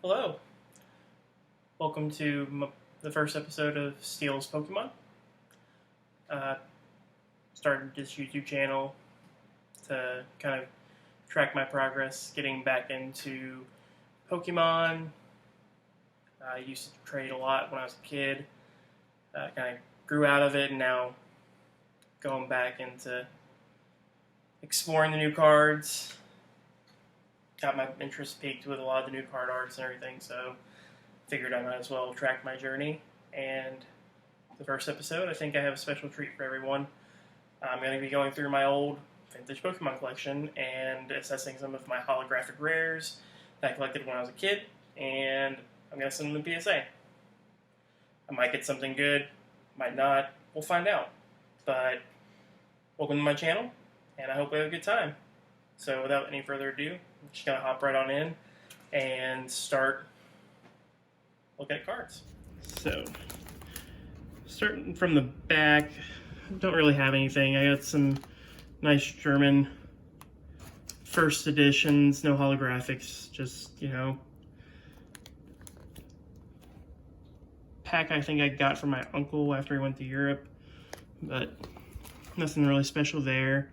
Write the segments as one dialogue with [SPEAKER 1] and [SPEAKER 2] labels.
[SPEAKER 1] Hello, welcome to the first episode of Steel's Pokemon. Started this YouTube channel to kind of track my progress getting back into Pokemon. I used to trade a lot when I was a kid. Kind of grew out of it, and now going back into exploring the new cards. Got my interest peaked with a lot of the new card arts and everything, so figured I might as well track my journey. And the first episode, I think I have a special treat for everyone. I'm going to be going through my old vintage Pokemon collection and assessing some of my holographic rares that I collected when I was a kid, and I'm going to send them to PSA. I might get something good, might not, we'll find out. But welcome to my channel, and I hope we have a good time. So without any further ado, I'm just going to hop right on in and start looking at cards. So, starting from the back, I don't really have anything. I got some nice German first editions, no holographics, just, pack I think I got from my uncle after he went to Europe, but nothing really special there.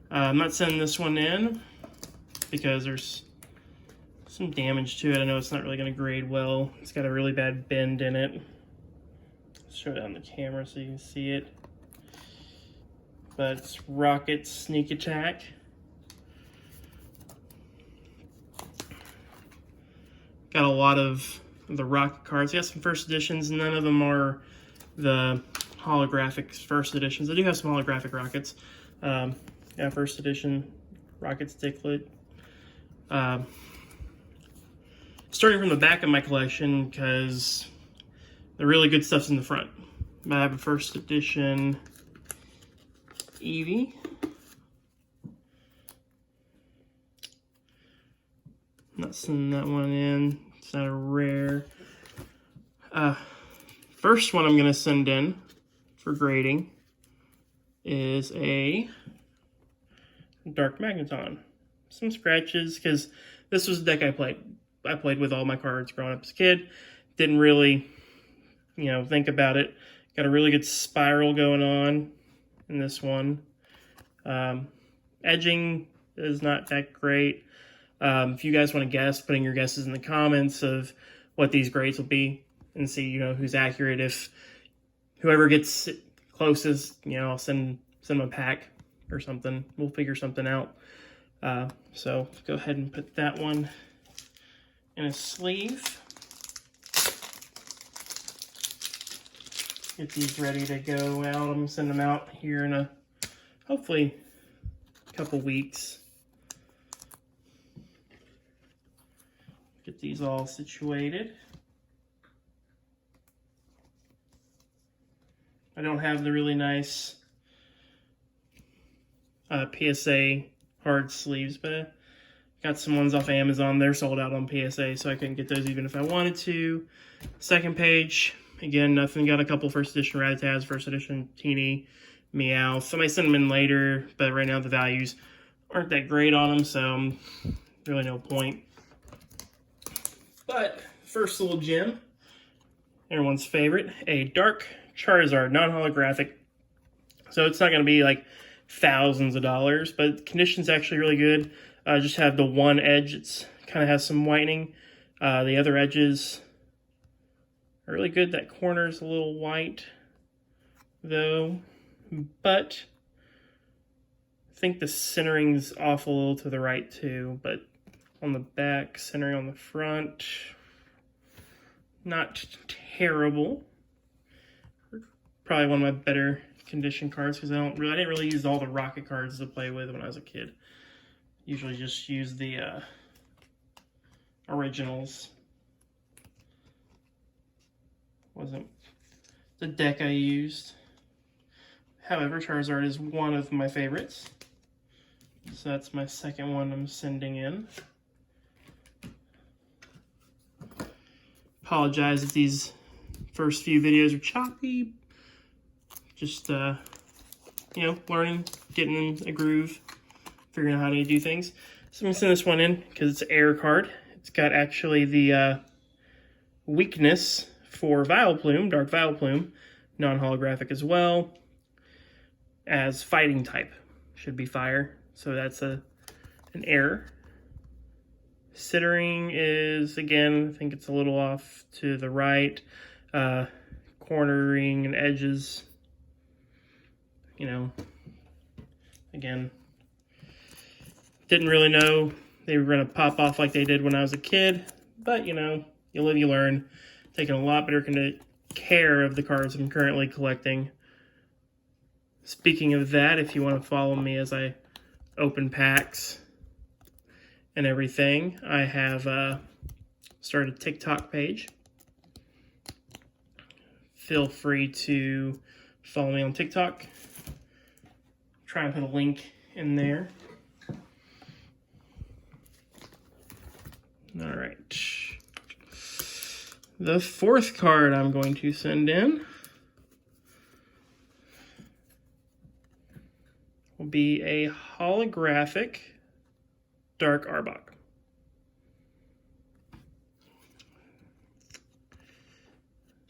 [SPEAKER 1] I'm not sending this one in because there's some damage to it. I know it's not really going to grade well. It's got a really bad bend in it. I'll show it on the camera so you can see it. But it's Rocket Sneak Attack. Got a lot of the Rocket cards. Got some first editions. None of them are the holographic first editions. I do have some holographic Rockets. Yeah, first edition Rocket Sticklet. Starting from the back of my collection because the really good stuff's in the front. I have a first edition Eevee. Not sending that one in. It's not a rare. First one I'm going to send in for grading is a Dark Magneton. Some scratches because this was the deck I played. I played with all my cards growing up as a kid. Didn't really, think about it. Got a really good spiral going on in this one. Edging is not that great. If you guys want to guess, putting your guesses in the comments of what these grades will be and see, who's accurate. If whoever gets closest, I'll send them a pack or something. We'll figure something out. So go ahead and put that one in a sleeve. Get these ready to go out. I'm gonna send them out here in hopefully a couple weeks. Get these all situated. I don't have the really nice PSA hard sleeves, but I got some ones off Amazon. They're sold out on PSA, so I couldn't get those even if I wanted to. Second page, again, nothing. Got a couple first edition Rattatas, first edition Teeny, Meow. Somebody sent them in later, but right now the values aren't that great on them, so really no point. But first little gem, everyone's favorite, a Dark Charizard, non-holographic. So it's not going to be like thousands of dollars, but condition's actually really good. Just have the one edge, it's kind of has some whitening. The other edges are really good. That corner's a little white though, but I think the centering's off a little to the right too, but on the back, centering on the front, not terrible. Probably one of my better condition cards because I didn't really use all the Rocket cards to play with when I was a kid. Usually just use the originals. Wasn't the deck I used. However, Charizard is one of my favorites. So that's my second one I'm sending in. Apologize if these first few videos are choppy. Just, learning, getting in a groove, figuring out how to do things. So I'm going to send this one in because it's an air card. It's got actually the weakness for Vileplume, Dark Vileplume, non-holographic as well, as fighting type. Should be fire, so that's an error. Centering is, again, I think it's a little off to the right. Cornering and edges, you know, again, didn't really know they were going to pop off like they did when I was a kid, but, you know, you live, you learn. Taking a lot better care of the cards I'm currently collecting. Speaking of that, if you want to follow me as I open packs and everything, I have started a TikTok page. Feel free to follow me on TikTok. Try and put a link in there. All right. The fourth card I'm going to send in will be a holographic Dark Arbok.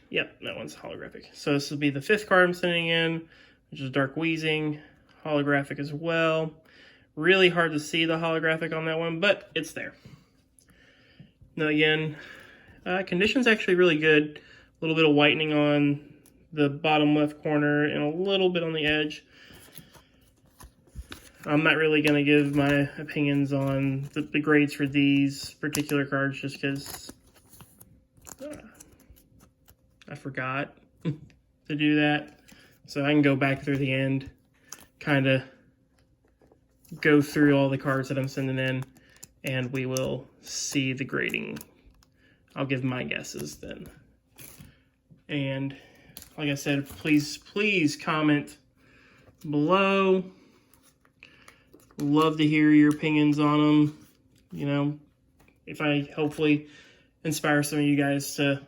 [SPEAKER 1] Yep, that one's holographic. So this will be the fifth card I'm sending in, which is Dark Wheezing, holographic as well. Really hard to see the holographic on that one, but it's there. Now again, condition's actually really good. A little bit of whitening on the bottom left corner and a little bit on the edge. I'm not really going to give my opinions on the grades for these particular cards just because I forgot to do that. So I can go back through the end, kind of go through all the cards that I'm sending in, and we will see the grading. I'll give my guesses then. And like I said, please comment below. Love to hear your opinions on them. You know, if I hopefully inspire some of you guys to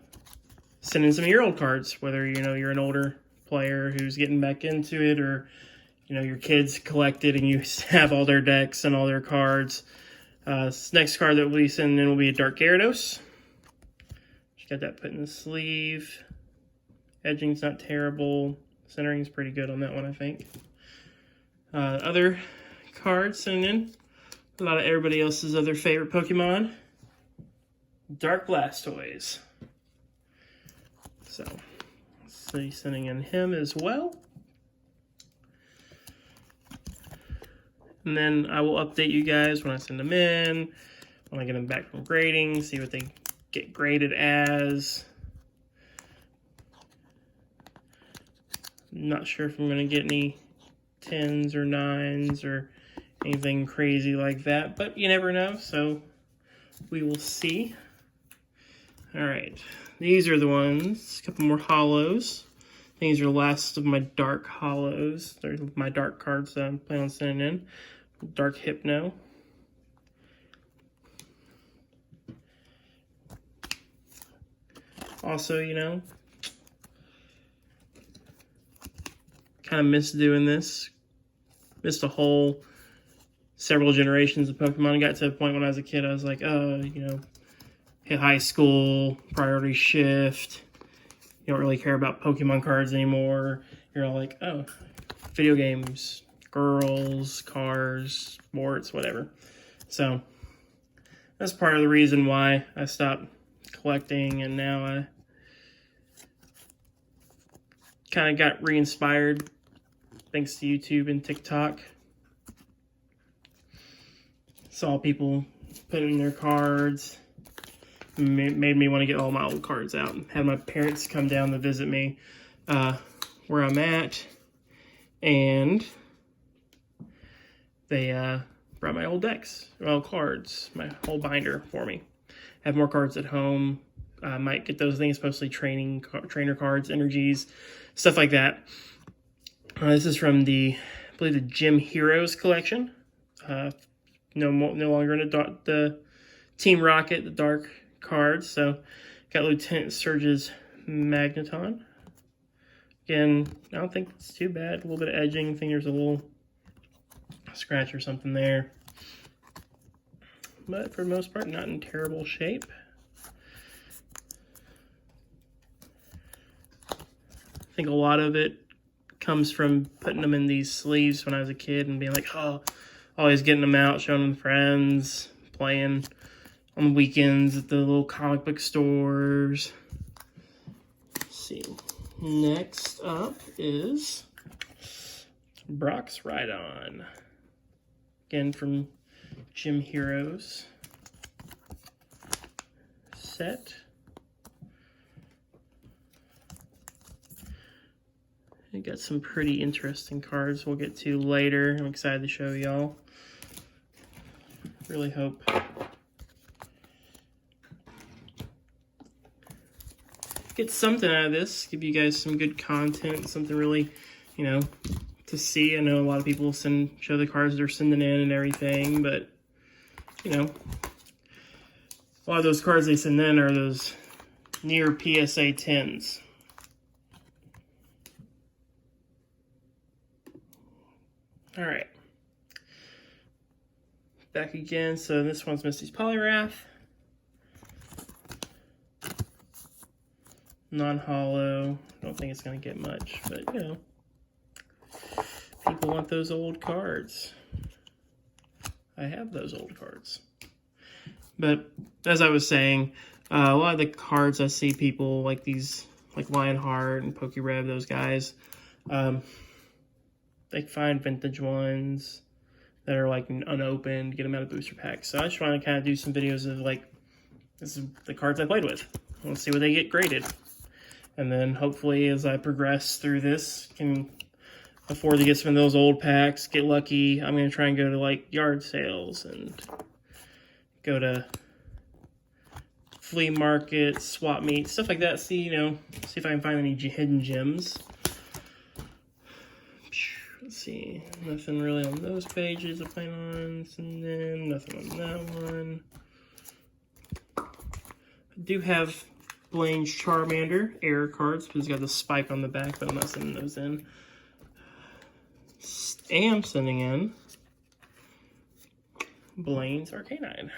[SPEAKER 1] send in some of your old cards, whether, you know, you're an older player who's getting back into it, or, you know, your kids collected and you have all their decks and all their cards. This next card that we'll be sending in will be a Dark Gyarados. Just got that put in the sleeve. Edging's not terrible. Centering's pretty good on that one, I think. Other cards sent in. A lot of everybody else's other favorite Pokemon. Dark Blastoise. So, sending in him as well. And then I will update you guys when I send them in, when I get them back from grading, see what they get graded as. I'm not sure if I'm going to get any 10s or 9s or anything crazy like that, but you never know, so we will see. All right, these are the ones, a couple more hollows. These are the last of my dark hollows. They're my dark cards that I'm planning on sending in. Dark Hypno. Also, you know, kind of missed doing this. Missed a whole several generations of Pokemon. I got to a point when I was a kid, I was like, oh, you know, hit high school, priority shift. You don't really care about Pokemon cards anymore. You're all like, oh, video games, girls, cars, sports, whatever. So that's part of the reason why I stopped collecting, and now I kind of got re-inspired thanks to YouTube and TikTok. Saw people putting their cards. Made me want to get all my old cards out. Had my parents come down to visit me where I'm at, and they brought my old decks, old cards, my whole binder for me. Have more cards at home. I might get those things, mostly trainer cards, energies, stuff like that. This is from I believe the Gym Heroes collection. No longer in the Team Rocket, the dark cards. So got Lieutenant Surge's Magneton. Again, I don't think it's too bad. A little bit of edging. I think there's a little scratch or something there, but for the most part, not in terrible shape. think a lot of it comes from putting them in these sleeves when I was a kid and being like, oh, always getting them out, showing them to friends, playing on the weekends at the little comic book stores. Let's see. Next up is Brock's Ride-On. Again, from Gym Heroes set. I got some pretty interesting cards we'll get to later. I'm excited to show y'all. Really hope get something out of this. Give you guys some good content, something really, you know, to see. I know a lot of people show the cards they're sending in and everything, but, you know, a lot of those cards they send in are those near PSA 10s. All right, back again. So this one's Misty's Polyrath, non-hollow. Don't think it's gonna get much, but you know, people want those old cards. I have those old cards. But as I was saying, a lot of the cards I see people like these, like Lionheart and Pokérev, those guys. They find vintage ones that are like unopened, get them out of booster packs. So I just want to kind of do some videos of like, this is the cards I played with. Let's see what they get graded. And then hopefully as I progress through this, can afford to get some of those old packs, get lucky. I'm going to try and go to like yard sales and go to flea markets, swap meets, stuff like that. See, you know, see if I can find any hidden gems. Let's see, nothing really on those pages I plan on sending, nothing on that one. I do have Blaine's Charmander error cards, because it's got the spike on the back, but I'm not sending those in. Am sending in Blaine's Arcanine.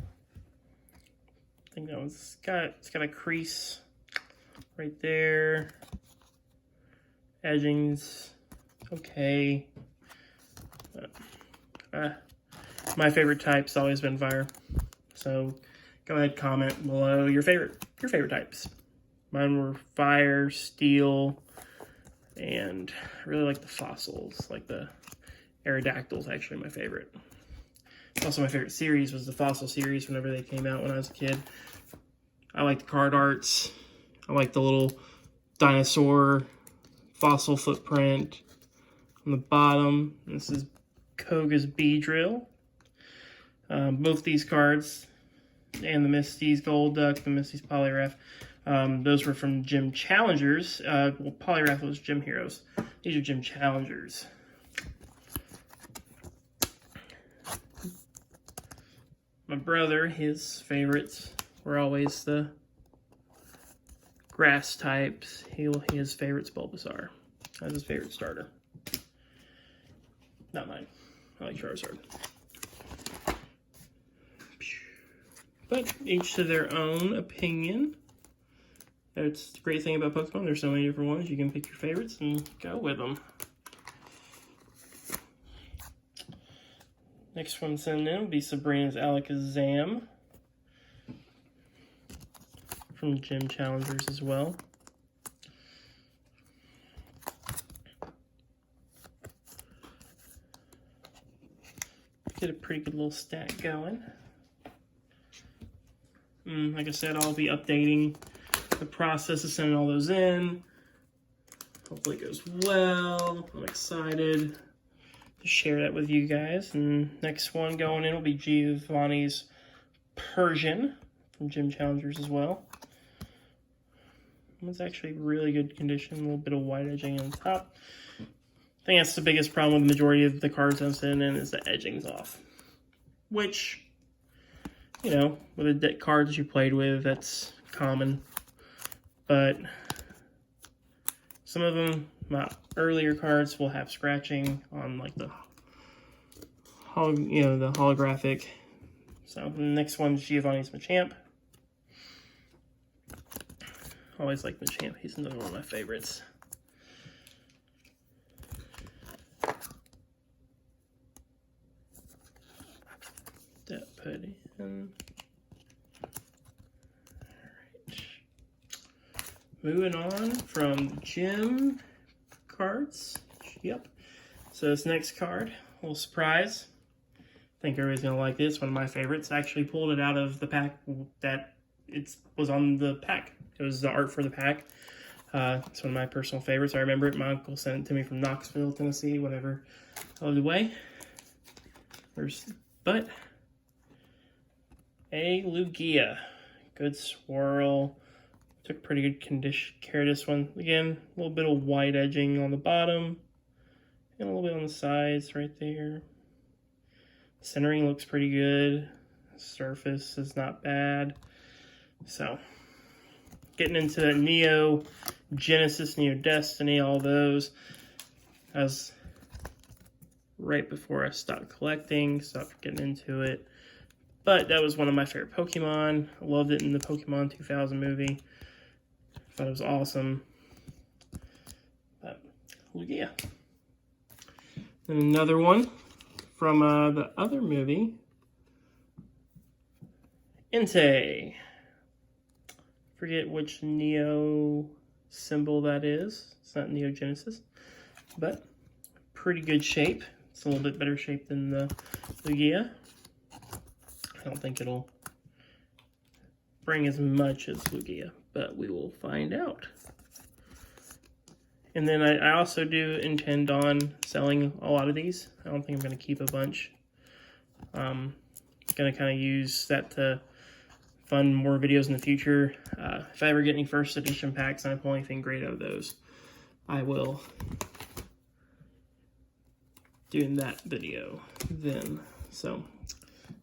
[SPEAKER 1] I think that one's it's got a crease right there. Edgings. Okay. My favorite type's always been fire. So go ahead, comment below your favorite types. Mine were fire, steel, and I really like the fossils. Like the Aerodactyl's actually my favorite. Also my favorite series was the fossil series whenever they came out when I was a kid. I like the card arts. I like the little dinosaur fossil footprint. On the bottom, this is Koga's Beedrill. Both these cards, and the Misty's Golduck, the Misty's Polyrath, those were from Gym Challengers. Well, Polyrath was Gym Heroes. These are Gym Challengers. My brother, his favorites were always the grass types. His favorite's Bulbasaur. That's his favorite starter. Not mine. I like Charizard. But each to their own opinion. That's the great thing about Pokemon. There's so many different ones. You can pick your favorites and go with them. Next one sent in will be Sabrina's Alakazam. From Gym Challengers as well. Get a pretty good little stack going. Like I said, I'll be updating the process of sending all those in. Hopefully it goes well. I'm excited to share that with you guys. And next one going in will be Giovanni's Persian from Gym Challengers as well. It's actually really good condition. A little bit of white edging on top. I think that's the biggest problem with the majority of the cards I'm sending in is the edging's off. Which, you know, with the cards you played with, that's common. But some of them, my earlier cards will have scratching on like the, the holographic. So the next one's Giovanni's Machamp. Always like Machamp. He's another one of my favorites. put in. Alright. Moving on from gym cards. Yep. So this next card, a little surprise. I think everybody's going to like this. One of my favorites. I actually pulled it out of the pack that it was on the pack. It was the art for the pack. It's one of my personal favorites. I remember it. My uncle sent it to me from Knoxville, Tennessee, whenever I was away. But a Lugia. Good swirl. Took pretty good care of this one. Again, a little bit of white edging on the bottom. And a little bit on the sides right there. Centering looks pretty good. Surface is not bad. So, getting into that Neo Genesis, Neo Destiny, all those. That was right before I stopped collecting, stopped getting into it. But that was one of my favorite Pokemon. I loved it in the Pokemon 2000 movie. Thought it was awesome. But, Lugia. And another one from the other movie, Entei. Forget which Neo symbol that is. It's not Neo Genesis, but pretty good shape. It's a little bit better shape than the Lugia. I don't think it'll bring as much as Lugia, but we will find out. And then I also do intend on selling a lot of these. I don't think I'm going to keep a bunch. I'm going to kind of use that to fund more videos in the future. If I ever get any first edition packs and I pull anything great out of those, I will do that video then. So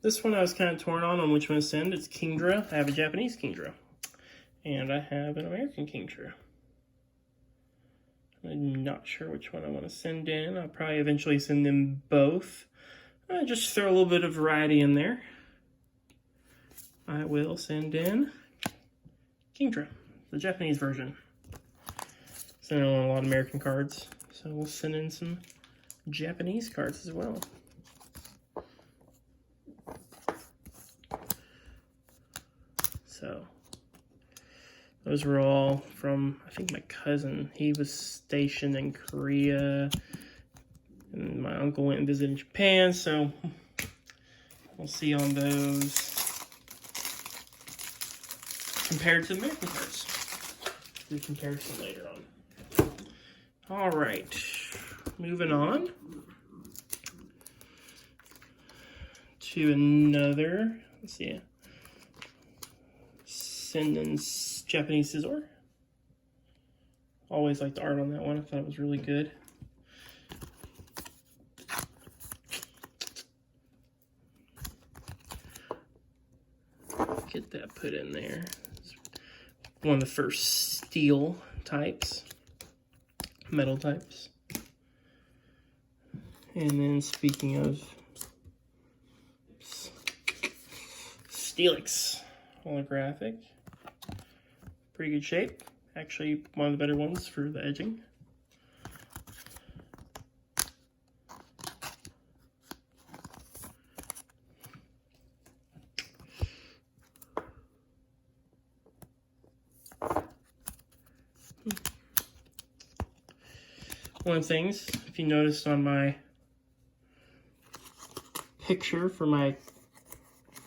[SPEAKER 1] this one I was kind of torn on which one to send. It's Kingdra. I have a Japanese Kingdra. And I have an American Kingdra. I'm not sure which one I want to send in. I'll probably eventually send them both. Just throw a little bit of variety in there. I will send in Kingdra, the Japanese version. Send in a lot of American cards, so we'll send in some Japanese cards as well. So those were all from, I think, my cousin. He was stationed in Korea, and my uncle went and visited Japan, so we'll see on those compared to American cards. Do a comparison later on. All right, moving on to another, let's see, Sendin's Japanese Scizor. Always liked the art on that one. I thought it was really good. Get that put in there. It's one of the first steel types, metal types. And then speaking of Steelix holographic, pretty good shape. Actually, one of the better ones for the edging. One of the things, if you noticed on my picture for my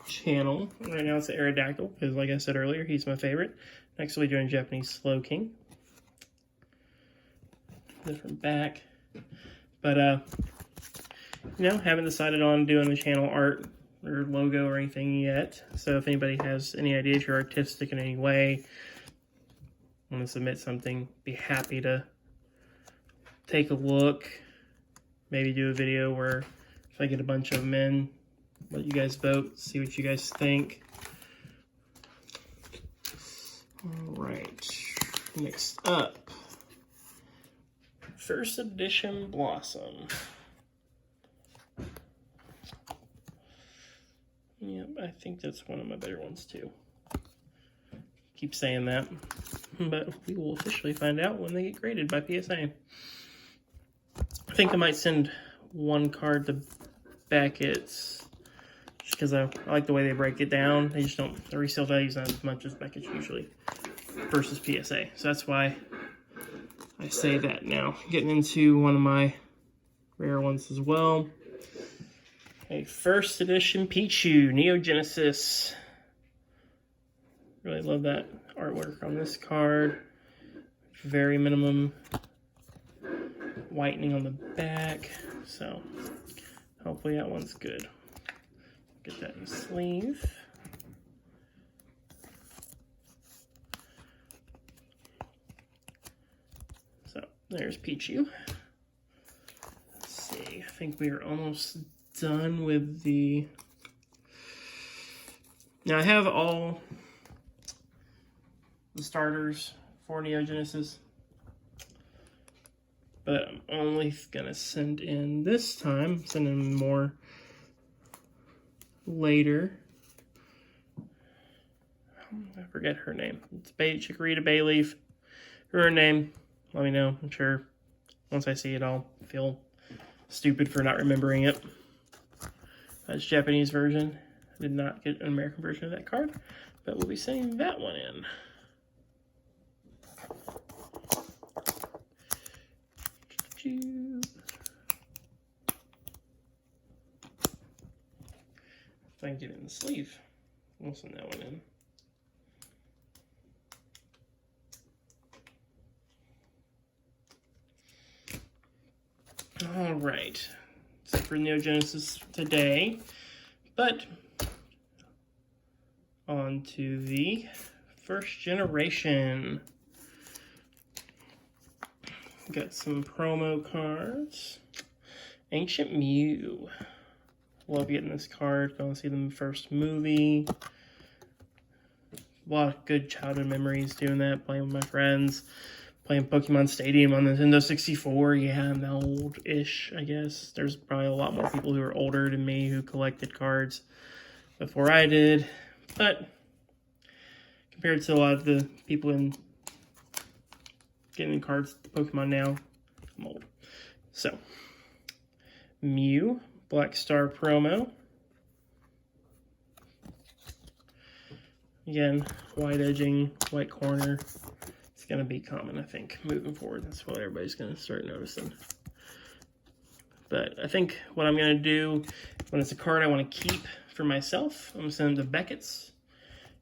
[SPEAKER 1] channel, right now it's the Aerodactyl, because like I said earlier, he's my favorite. Next we'll be doing Japanese Slowking. Different back. But, you know, haven't decided on doing the channel art or logo or anything yet. So if anybody has any ideas, you're artistic in any way, want to submit something, be happy to take a look. Maybe do a video where if I get a bunch of them in, let you guys vote, see what you guys think. All right, next up, first edition Blossom. Yep, I think that's one of my better ones too. Keep saying that, but we will officially find out when they get graded by PSA. I think I might send one card to Beckett's just because I like the way they break it down. They just don't, the resale value is not as much as Beckett's usually versus PSA. So that's why I say that now. Getting into one of my rare ones as well. A first edition Pichu, Neo Genesis. Really love that artwork on this card. Very minimum whitening on the back. So hopefully that one's good. Get that in the sleeve. So there's Pichu. Let's see, I think we are almost done with the... Now I have all the starters for Neo Genesis, but I'm only gonna send in this time, send in more later. I forget her name. It's Chikorita Bayleaf. Her name, let me know. I'm sure once I see it, I'll feel stupid for not remembering it. That's Japanese version. I did not get an American version of that card, but we'll be sending that one in. If I can get it in the sleeve, we'll send that one in. All right, so for Neo Genesis today, but on to the first generation. Got some promo cards. Ancient Mew. Love getting this card. Going to see the first movie. A lot of good childhood memories doing that. Playing with my friends. Playing Pokemon Stadium on the Nintendo 64. Yeah, I'm old-ish, I guess. There's probably a lot more people who are older than me who collected cards before I did. But compared to a lot of the people in getting cards Pokemon now, I'm old. So, Mew, Black Star promo. Again, white edging, white corner. It's going to be common, I think, moving forward. That's what everybody's going to start noticing. But I think what I'm going to do, when it's a card I want to keep for myself, I'm going to send them to Beckett's.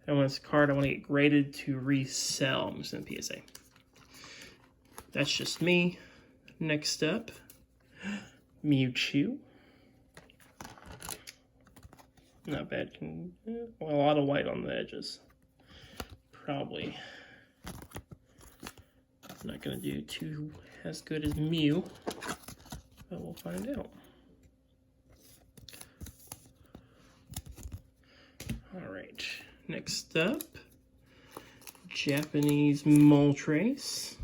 [SPEAKER 1] And when it's a card I want to get graded to resell, I'm going to send them to PSA. That's just me. Next up, Mewtwo. Not bad. Well, a lot of white on the edges. Probably not going to do too as good as Mew, but we'll find out. All right. Next up, Japanese Moltres.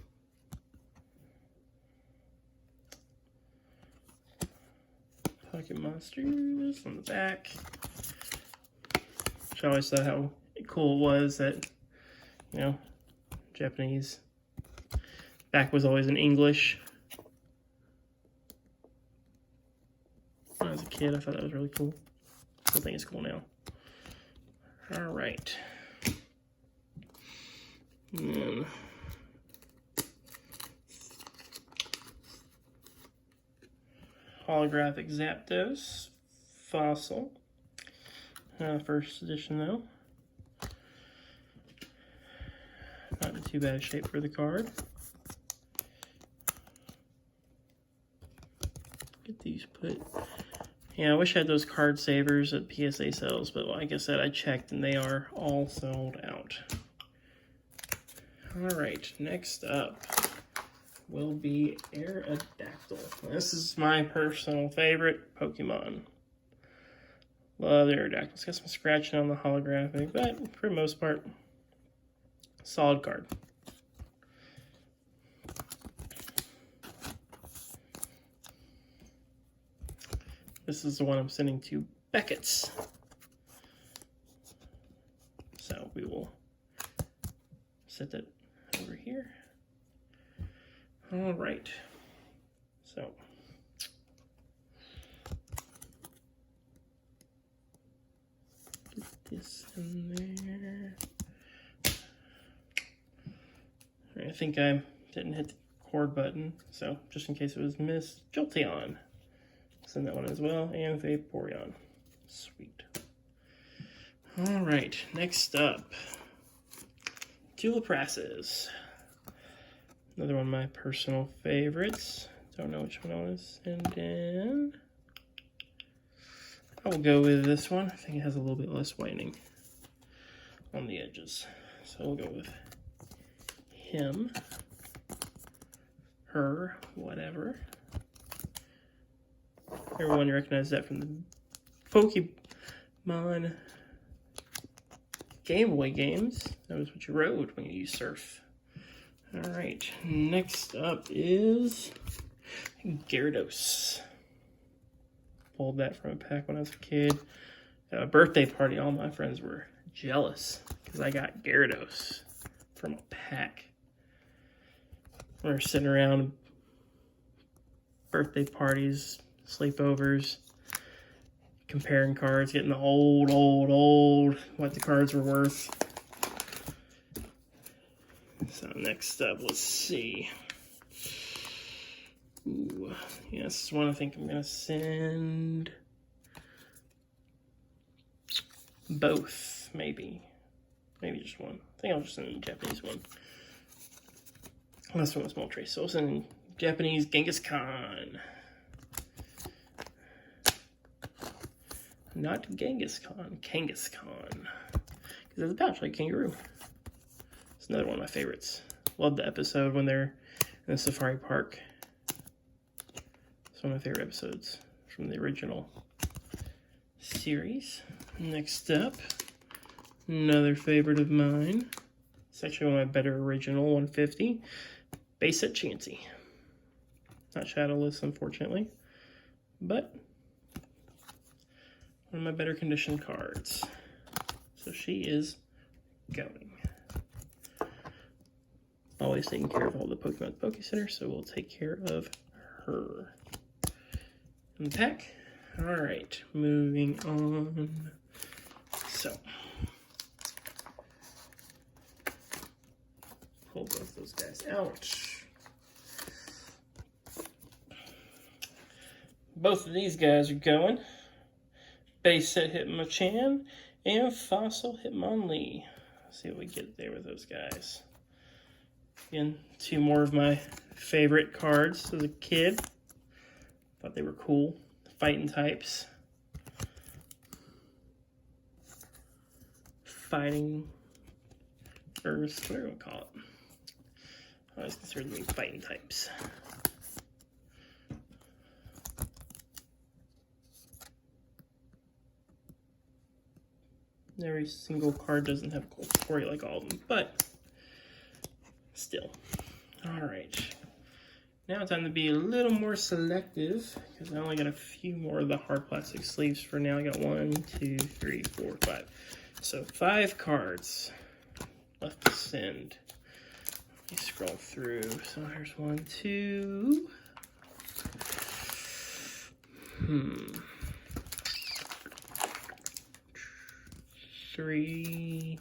[SPEAKER 1] Pocket Monsters on the back. Which I always thought how cool it was that, you know, Japanese back was always in English. When I was a kid, I thought that was really cool. I think it's cool now. All right. And then holographic Zapdos, Fossil. First edition though. Not in too bad a shape for the card. Get these put. Yeah, I wish I had those card savers at PSA sales, but like I said, I checked and they are all sold out. Alright, next up will be Aerodactyl. This is my personal favorite Pokemon. Love Aerodactyl. It's got some scratching on the holographic, but for the most part, solid card. This is the one I'm sending to Beckett's. So we will set that over here. All right. So this in there. I think I didn't hit the cord button, so just in case it was missed, Jolteon. Send that one as well, and Vaporeon. Sweet. Alright, next up, Tuliprasses. Another one of my personal favorites. Don't know which one I want to send in. I will go with this one. I think it has a little bit less whitening on the edges. So we'll go with him, her, whatever. Everyone recognizes that from the Pokemon Game Boy games. That was what you rode when you used Surf. Alright, next up is Gyarados. Pulled that from a pack when I was a kid. At a birthday party, all my friends were jealous because I got Gyarados from a pack. We were sitting around birthday parties, sleepovers, comparing cards, getting the old, what the cards were worth. So next up, let's see. Ooh, yeah, this is one I think I'm going to send both, maybe. Maybe just one. I think I'll just send the Japanese one. This one was small trace, so I'll send Japanese Genghis Khan. Not Genghis Khan, Kangaskhan. Because there's a pouch like kangaroo. It's another one of my favorites. Love the episode when they're in the safari park. It's one of my favorite episodes from the original series. Next up, another favorite of mine. It's actually one of my better original 150. Base set Chansey. Not shadowless, unfortunately, but one of my better conditioned cards. So she is going. Always taking care of all the Pokemon at the Poke Center, so we'll take care of her. In the pack. Alright, moving on. So, pull both those guys out. Both of these guys are going. Base set Hitmonchan and Fossil Hitmonlee. Let's see what we get there with those guys. Again, two more of my favorite cards as a kid. Thought they were cool. Fighting types. Fighting Earth, whatever you want to call it. I always consider them fighting types. Every single card doesn't have a cool story like all of them, but still. Alright. Now it's time to be a little more selective, because I only got a few more of the hard plastic sleeves for now. I got 1, 2, 3, 4, 5. So 5 cards left to send. Let me scroll through. So here's 1, 2. 3,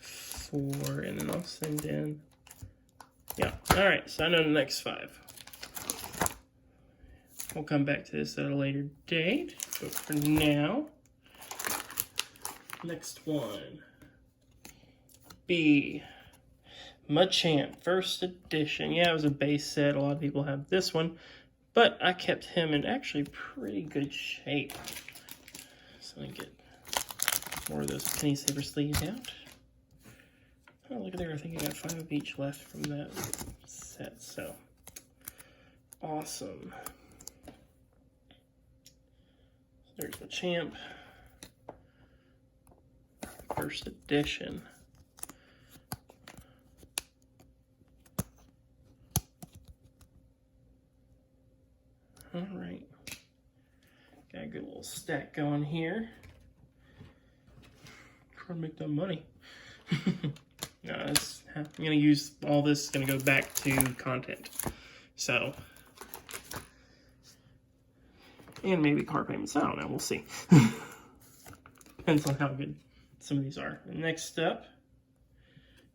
[SPEAKER 1] 4, and then I'll send in. Yeah, alright, so I know the next 5. We'll come back to this at a later date, but for now, next one. B. Machamp, first edition. Yeah, it was a base set. A lot of people have this one, but I kept him in actually pretty good shape. So let me get more of those penny saver sleeves out. Oh, look at there. I think I got 5 of each left from that set. So awesome. There's Machamp. First edition. All right. Got a good little stack going here. Trying to make that money. No, I'm going to use all this. It's going to go back to content. So, and maybe car payments. I don't know. We'll see. Depends on how good some of these are. Next up,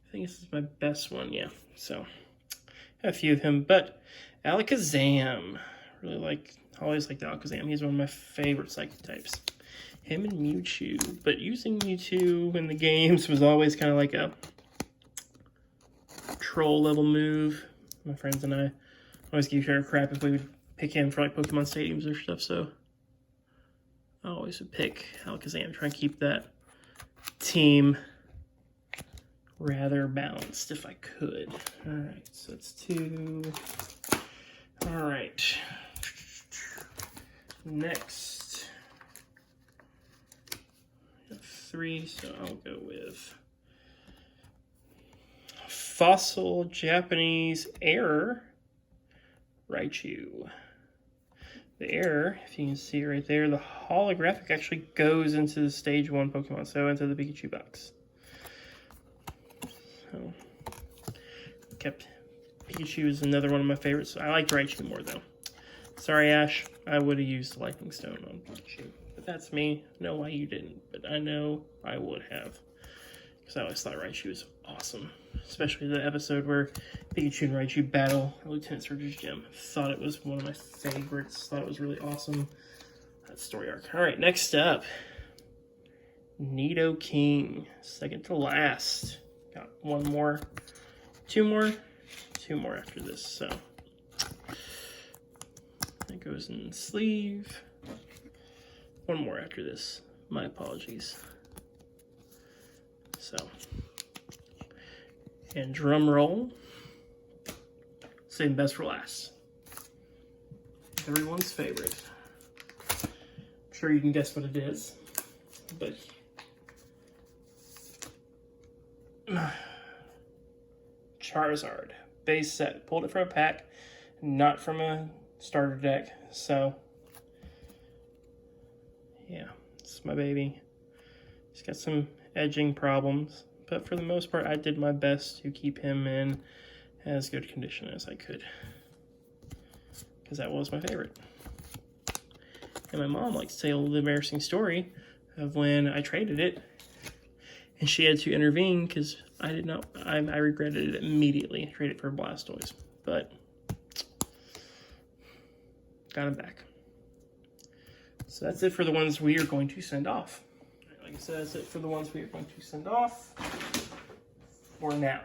[SPEAKER 1] I think this is my best one, yeah. So, I have a few of him, but Alakazam. Always liked Alakazam. He's one of my favorite psychic types. Him and Mewtwo, but using Mewtwo in the games was always kind of like a troll level move. My friends and I always give each other crap if we would pick him for like Pokemon stadiums or stuff, so I always would pick Alakazam, try and keep that team rather balanced if I could. Alright, so that's 2. Alright. Next. 3, so I'll go with Fossil Japanese Error Raichu. The error, if you can see right there, the holographic actually goes into the Stage 1 Pokemon, so into the Pikachu box. So, Pikachu is another one of my favorites. I like Raichu more, though. Sorry, Ash, I would have used Lightning Stone on Pikachu. But that's me. I know why you didn't, but I know I would have. Because I always thought Raichu was awesome. Especially the episode where Pikachu and Raichu battle Lieutenant Surge's gym. Thought it was one of my favorites. Thought it was really awesome. That story arc. Alright, next up. Nidoking. Second to last. Got 1 more. 2 more. 2 more after this, so. That goes in the sleeve. 1 more after this. My apologies. So. And drum roll. Same best for last. Everyone's favorite. I'm sure you can guess what it is. But Charizard. Base set. Pulled it from a pack, not from a starter deck. So, yeah, it's my baby. He's got some edging problems. But for the most part, I did my best to keep him in as good condition as I could. Because that was my favorite. And my mom likes to tell the embarrassing story of when I traded it. And she had to intervene because I did not, I regretted it immediately. I traded it for Blastoise. But, got him back. So that's it for the ones we are going to send off. Like I said, that's it for the ones we are going to send off for now.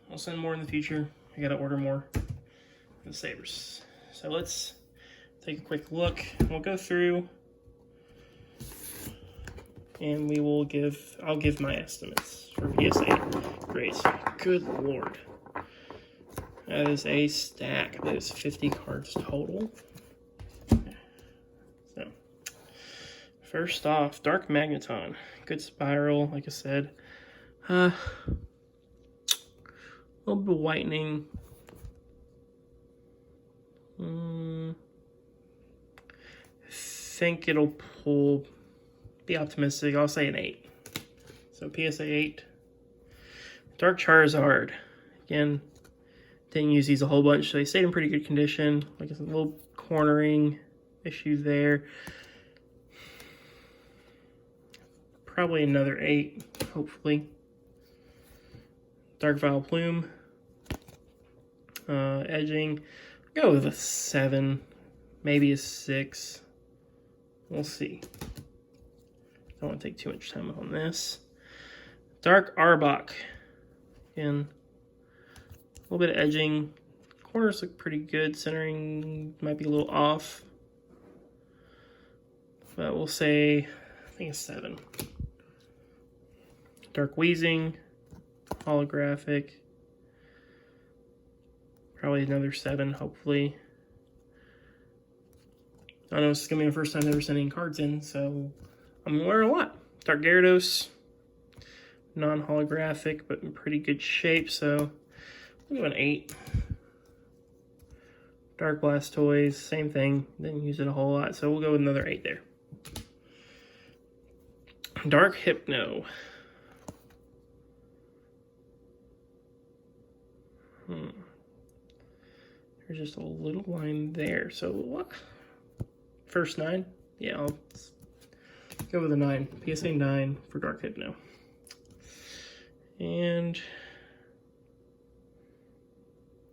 [SPEAKER 1] I'll send more in the future. I gotta order more of the Sabres. So let's take a quick look. We'll go through and I'll give my estimates for PSA grades. Good Lord. That is a stack. That is 50 cards total. So, first off, Dark Magneton. Good Spiral, like I said. A little bit of whitening. I think it'll pull, be optimistic, I'll say an 8. So PSA 8. Dark Charizard. Again, didn't use these a whole bunch, so they stayed in pretty good condition. Like a little cornering issue there. Probably another 8, hopefully. Dark Vileplume. Edging. Go with a 7, maybe a 6. We'll see. Don't want to take too much time on this. Dark Arbok. Again, a little bit of edging. Corners look pretty good. Centering might be a little off. But we'll say, I think a 7. Dark Weezing. Holographic. Probably another 7, hopefully. I know this is going to be the first time they're ever sending cards in, so I'm going to learn a lot. Dark Gyarados. Non-holographic, but in pretty good shape, so we'll go an 8. Dark Blastoise, same thing. Didn't use it a whole lot, so we'll go with another 8 there. Dark Hypno. There's just a little line there. So, first 9. Yeah, I'll go with a 9. PSA 9 for Dark Hypno. And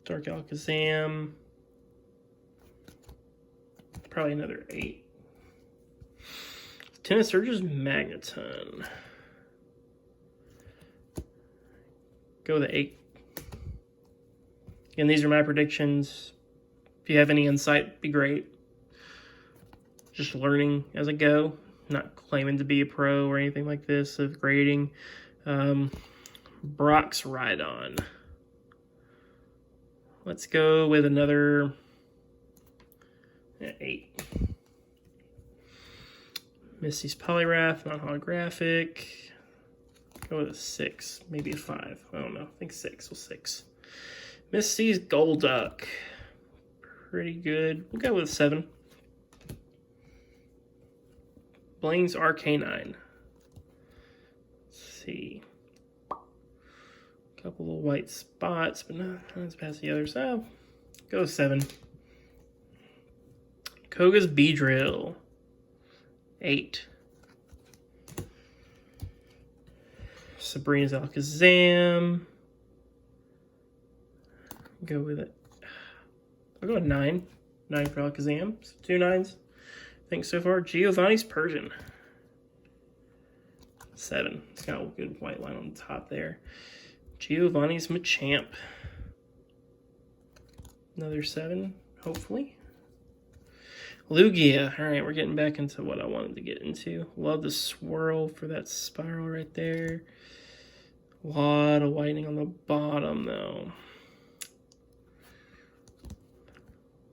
[SPEAKER 1] Dark Alakazam. Probably another 8. Tennis Surge's Magneton. Go with the 8. And these are my predictions. If you have any insight, be great. Just learning as I go. Not claiming to be a pro or anything like this of grading. Brock's Rhydon. Let's go with another 8. Misty's Poliwrath, non-holographic. Go with a 6, maybe a 5. I don't know. I think 6. Well, 6. Misty's Golduck. Pretty good. We'll go with a 7. Blaine's Arcanine. Let's see. A couple little white spots, but not as past the others. So, go with 7. Koga's Beedrill. 8. Sabrina's Alakazam. Go with it. I'll go with 9. 9 for Alakazam. So 2 9s. I think so far. Giovanni's Persian. 7. It's got a good white line on the top there. Giovanni's Machamp. Another 7, hopefully. Lugia. Alright, we're getting back into what I wanted to get into. Love the swirl for that spiral right there. A lot of whitening on the bottom, though.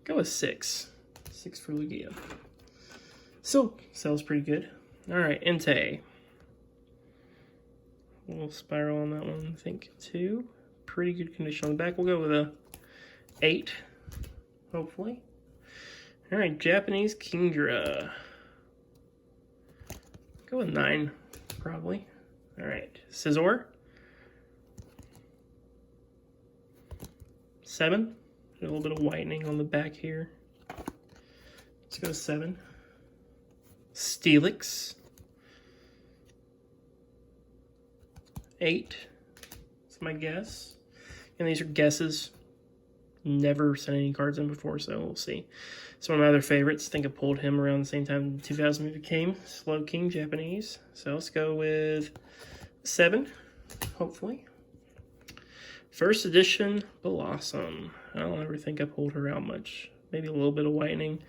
[SPEAKER 1] Go with 6. 6 for Lugia. Still sells pretty good. Alright, Entei. A little spiral on that one, I think, too. Pretty good condition on the back. We'll go with a 8, hopefully. Alright, Japanese Kingdra. Go with 9, probably. Alright, Scizor. 7. A little bit of whitening on the back here. Let's go 7. Steelix. 8. That's my guess. And these are guesses. Never sent any cards in before, so we'll see. It's one of my other favorites. I think I pulled him around the same time 2000 became Slow King Japanese. So let's go with 7, hopefully. First edition Blossom. I don't ever think I pulled her out much. Maybe a little bit of whitening.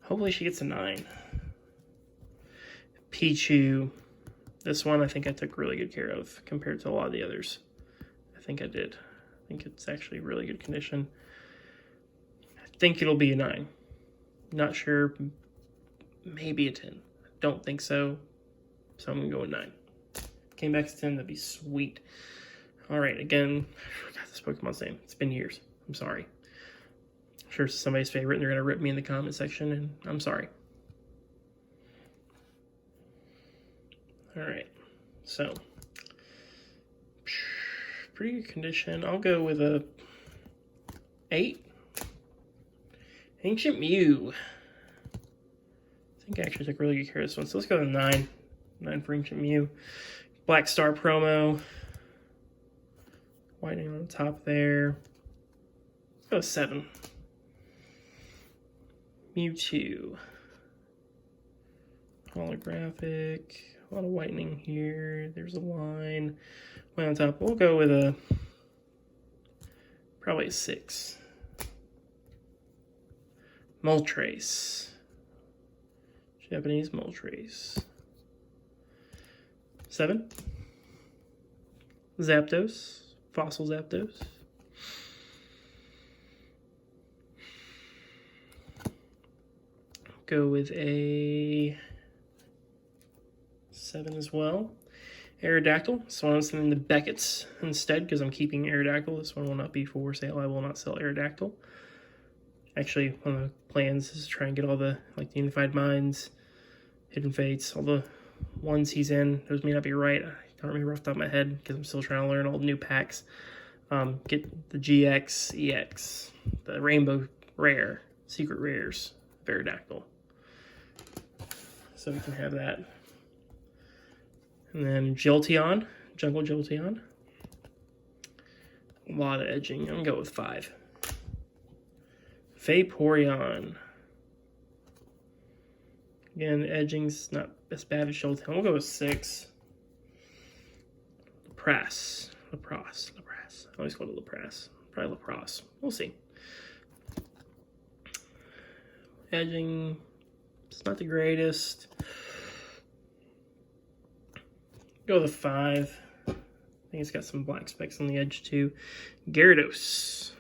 [SPEAKER 1] Hopefully she gets a 9. Pichu. This one I think I took really good care of compared to a lot of the others. I think I did. I think it's actually really good condition. I think it'll be a 9. Not sure. Maybe a 10. I don't think so. So I'm going to go with 9. Came back to 10, that'd be sweet. Alright, again, I forgot this Pokemon's name. It's been years. I'm sorry. I'm sure it's somebody's favorite and they're going to rip me in the comment section, and I'm sorry. Alright, so pretty good condition. I'll go with a 8. Ancient Mew. I think I actually took really good care of this one, so let's go with a 9. 9 for Ancient Mew. Black Star promo. Whitening on the top there. Let's go with 7. Mewtwo. Holographic. A lot of whitening here. There's a line. White on top. We'll go with a probably a 6. Moltres. Japanese Moltres. 7. Zapdos. Fossil Zapdos. Go with a 7 as well. Aerodactyl. So I'm sending the Beckett's instead because I'm keeping Aerodactyl. This one will not be for sale. I will not sell Aerodactyl. Actually, one of the plans is to try and get all the, like, the Unified Minds, Hidden Fates, all the ones he's in. Those may not be right. I don't remember off the top of my head because I'm still trying to learn all the new packs. Get the GX, EX, the Rainbow Rare, Secret Rares, Aerodactyl. So we can have that. And then Jolteon, Jungle Jolteon. A lot of edging. I'm going to go with 5. Vaporeon. Again, edging's not as bad as Jolteon. We'll go with 6. Lapras. I always call it Lapras. Probably Lapras. We'll see. Edging, it's not the greatest. Go with a 5. I think it's got some black specks on the edge too. Gyarados.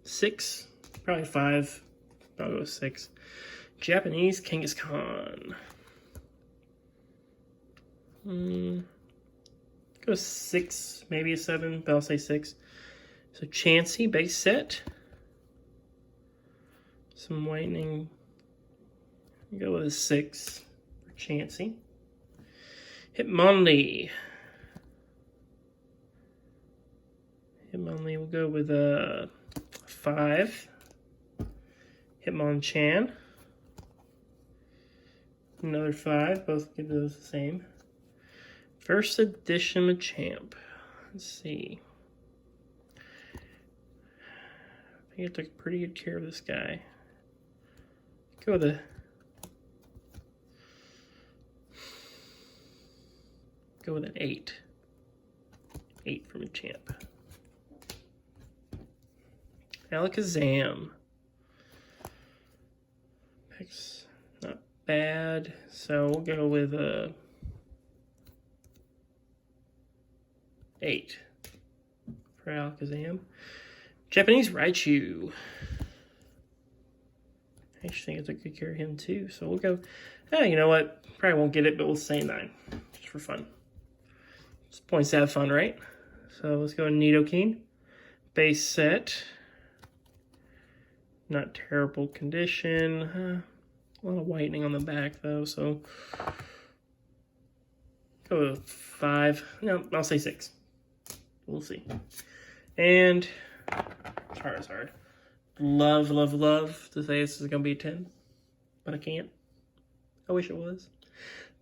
[SPEAKER 1] 6. Probably 5. I'll go with 6. Japanese Kangaskhan. Go 6, maybe a 7, but I'll say 6. So Chansey base set. Some whitening. Go with a 6 for Chansey. Hitmonlee. Hitmonlee will go with a 5. Hitmonchan. Another 5. Both give those the same. First edition Machamp. Let's see. I think I took pretty good care of this guy. Go with a... Go with an 8. 8 for Machamp. Alakazam. Picks not bad, so we'll go with a 8 for Alakazam. Japanese Raichu. I actually think I took good care of him too, so we'll go. You know what? Probably won't get it, but we'll say 9 just for fun. It's points to have fun, right? So let's go to Nidoking. Base set. Not terrible condition. A lot of whitening on the back though, so go with 5. No, I'll say 6. We'll see. And Charizard. Love to say this is going to be a 10, but I can't. I wish it was.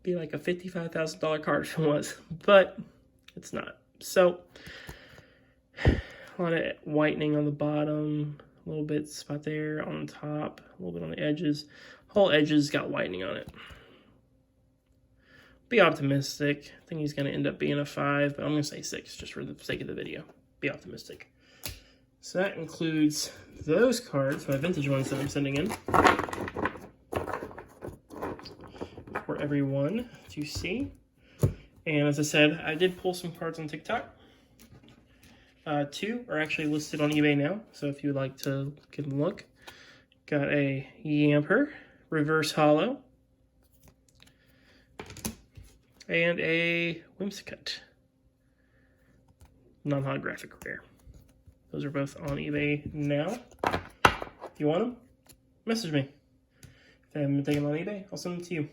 [SPEAKER 1] Be like a $55,000 card if it was, but it's not. So, a lot of whitening on the bottom, a little bit spot there on the top, a little bit on the edges. Whole edges got whitening on it. Be optimistic. I think he's going to end up being a 5, but I'm going to say 6 just for the sake of the video. Be optimistic. So that includes those cards, my vintage ones that I'm sending in for everyone to see. And as I said, I did pull some cards on TikTok. 2 are actually listed on eBay now, so if you would like to give them a look. Got a Yamper, Reverse Hollow, and a Whimsicott, non-holographic rare. Those are both on eBay now. If you want them, message me. If I haven't been taken on eBay, I'll send them to you.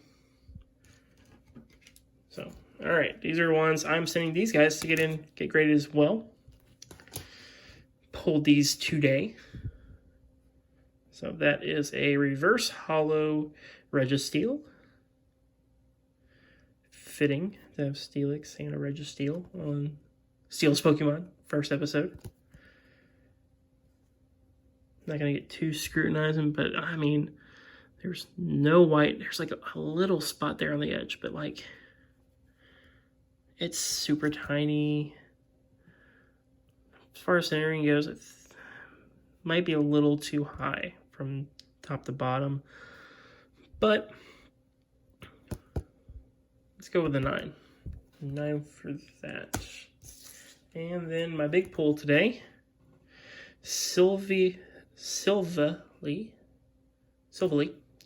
[SPEAKER 1] So, alright, these are ones I'm sending these guys to get graded as well. Pulled these today. So that is a Reverse Hollow Registeel. Fitting to have Steelix and a Registeel on Steel's Pokemon, first episode. Not going to get too scrutinizing, but I mean, there's no white. There's like a little spot there on the edge, but like, it's super tiny. As far as centering goes, it might be a little too high from top to bottom, but let's go with a 9. 9 for that. And then my big pull today, Silvally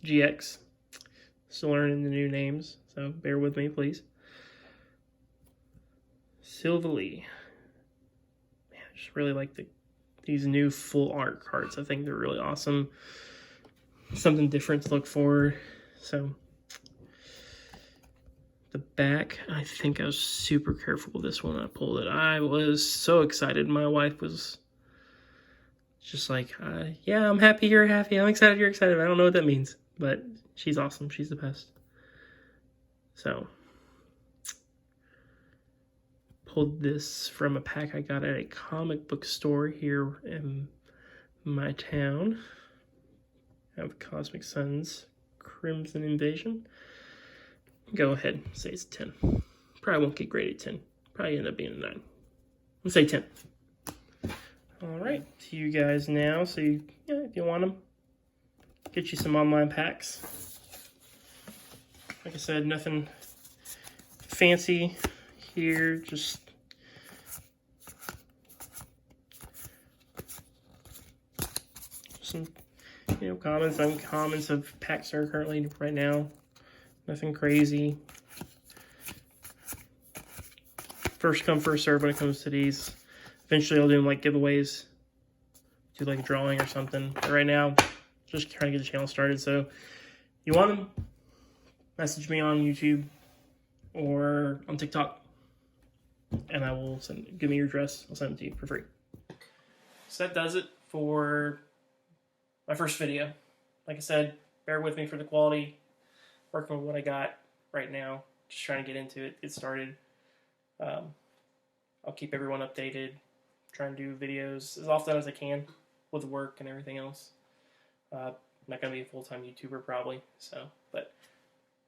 [SPEAKER 1] GX. Still learning the new names, so bear with me, please. Silvally. Man, I just really like these new full art cards. I think they're really awesome. Something different to look for. So the back, I think I was super careful with this one when I pulled it. I was so excited. My wife was just like, yeah, I'm happy you're happy. I'm excited you're excited. I don't know what that means, but she's awesome. She's the best. So, pulled this from a pack I got at a comic book store here in my town. I have Cosmic Suns Crimson Invasion. Go ahead, say it's 10. Probably won't get graded 10. Probably end up being a 9. Let's say 10. Alright, to you guys now. So, if you want them, get you some online packs. Like I said, nothing fancy here, just some, commons, uncommons of packs are currently right now. Nothing crazy. First come, first serve when it comes to these. Eventually I'll do like giveaways, do like a drawing or something. But right now, just trying to get the channel started. So you want them, message me on YouTube or on TikTok, and I will give me your address. I'll send it to you for free. So that does it for my first video. Like I said, bear with me for the quality. Working with what I got right now. Just trying to get into it, get started. I'll keep everyone updated. Try and do videos as often as I can with work and everything else. I'm not going to be a full-time YouTuber probably, so, but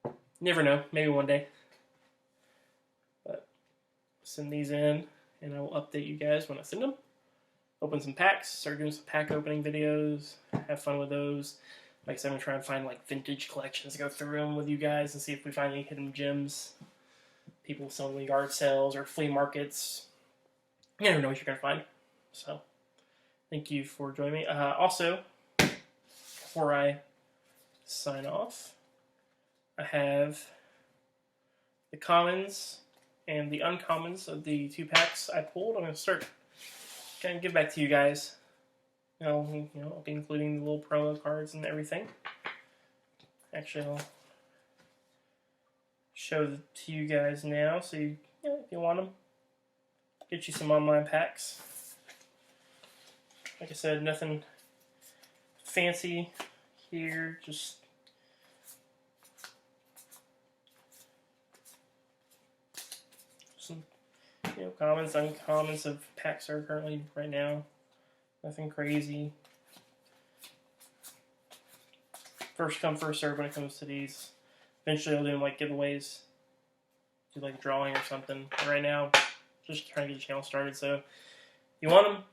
[SPEAKER 1] you never know. Maybe one day. But send these in, and I will update you guys when I send them. Open some packs, start doing some pack opening videos, have fun with those. Like I said, I'm going to try and find like vintage collections, go through them with you guys and see if we find any hidden gems. People selling the yard sales or flea markets. You never know what you're going to find. So, thank you for joining me. Also, before I sign off, I have the commons and the uncommons of the 2 packs I pulled. I'm going to start kind of give back to you guys. I'll be including the little promo cards and everything. Actually, I'll show it to you guys now. So, if you want them, get you some online packs. Like I said, nothing fancy here. Just some, commons, uncommons of packs are currently right now. Nothing crazy. First come, first serve when it comes to these. Eventually I'll do like giveaways, do like a drawing or something. But right now, just trying to get the channel started. So if you want them,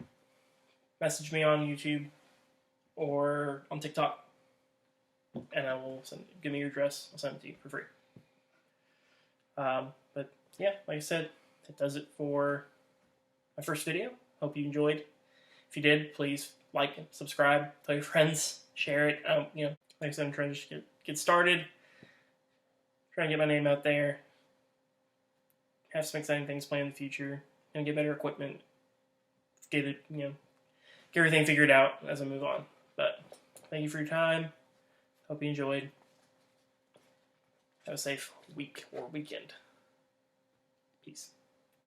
[SPEAKER 1] message me on YouTube or on TikTok, and I will give me your address. I'll send it to you for free. But yeah, like I said, that does it for my first video. Hope you enjoyed. If you did, please like and subscribe, tell your friends, share it. Like I said, I'm trying to just get started, trying to get my name out there, have some exciting things planned in the future, and get better equipment, get it, get everything figured out as I move on. But thank you for your time. Hope you enjoyed. Have a safe week or weekend. Peace.